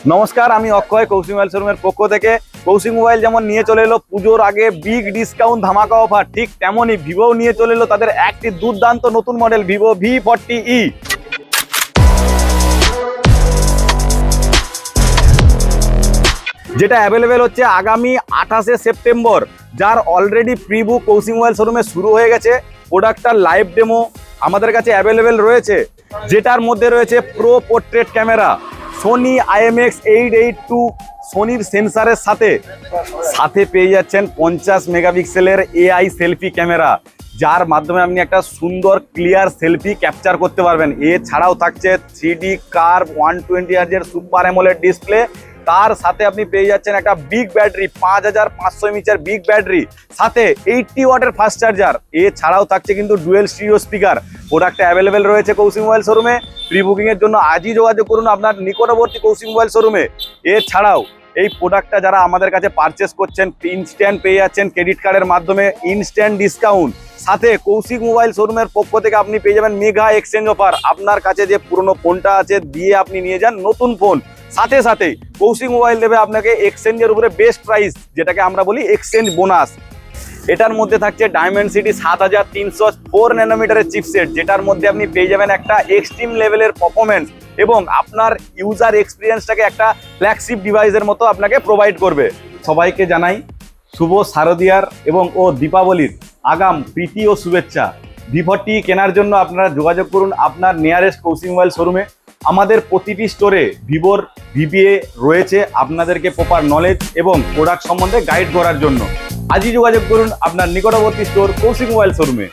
নমস্কার, আমি অক্ষয় কৌশিক মোবাইল শোরুমের পক্ষ থেকে। কৌশিক মোবাইল যেমন নিয়ে চলে এলো পুজোর আগে বিগ ডিসকাউন্ট ধামাকা অফার, ঠিক তেমনই ভিভো নিয়ে চলে এলো তাদের একটি দুর্দান্ত নতুন মডেল ভিভো V40e, যেটা অ্যাভেলেবেল হচ্ছে আগামী 28শে সেপ্টেম্বর, যার already pre book Koushik mobile শোরুমে শুরু হয়ে গেছে। প্রোডাক্টটার লাইভ ডেমো আমাদের কাছে অ্যাভেলেবেল রয়েছে, যেটার মধ্যে রয়েছে pro portrait camera, Sony IMX882 সোনির সেন্সারের সাথে সাথে পেয়ে যাচ্ছেন 50 মেগাপিক্সেলের AI সেলফি ক্যামেরা, যার মাধ্যমে আপনি একটা সুন্দর ক্লিয়ার সেলফি ক্যাপচার করতে পারবেন। এছাড়াও থাকছে 3D কার্ভ 120 হার্জের সুপার অ্যামোলেড ডিসপ্লে। তার সাথে আপনি পেয়ে যাচ্ছেন একটা big battery, 5500 mAh big battery, সাথে 80 ওয়াটের ফাস্ট চার্জার। এছাড়াও থাকছে কিন্তু ডুয়েল স্টিরিও স্পিকার। প্রোডাক্টটা অ্যাভেলেবেল রয়েছে কৌশিক মোবাইল শোরুমে। প্রি বুকিংয়ের জন্য আজই যোগাযোগ করুন আপনার নিকটবর্তী কৌশিক মোবাইল শোরুমে। এছাড়াও এই প্রোডাক্টটা যারা আমাদের কাছে পারচেস করছেন, ইনস্ট্যান্ট পেয়ে যাচ্ছেন ক্রেডিট কার্ডের মাধ্যমে ইনস্ট্যান্ট ডিসকাউন্ট। সাথে কৌশিক মোবাইল শোরুমের পক্ষ থেকে আপনি পেয়ে যাবেন মেগা এক্সচেঞ্জ অফার। আপনার কাছে যে পুরনো ফোনটা আছে দিয়ে আপনি নিয়ে যান নতুন ফোন, সাথে সাথে কৌশিক মোবাইল দেবে আপনাকে এক্সচেঞ্জের উপরে বেস্ট প্রাইস, যেটাকে আমরা বলি এক্সচেঞ্জ বোনাস। এটার মধ্যে থাকছে ডায়মেনসিটি 7304 ন্যানোমিটারের চিপসেট, যেটার মধ্যে আপনি পেয়ে যাবেন একটা এক্সট্রিম লেভেলের পারফরমেন্স এবং আপনার ইউজার এক্সপিরিয়েন্সটাকে একটা ফ্ল্যাগশিপ ডিভাইসের মতো আপনাকে প্রোভাইড করবে। সবাইকে জানাই শুভ শারদীয়ার এবং দীপাবলির আগাম প্রীতি ও শুভেচ্ছা। V40 কেনার জন্য আপনারা যোগাযোগ করুন আপনার নিয়ারেস্ট কৌশিক মোবাইল শোরুমে। আমাদের প্রতিটি স্টোরে ভিভোর VBA রয়েছে আপনাদেরকে প্রপার নলেজ এবং প্রোডাক্ট সম্বন্ধে গাইড করার জন্য। আজই যোগাযোগ করুন আপনার নিকটবর্তী স্টোর কৌশিক মোবাইল শোরুমে।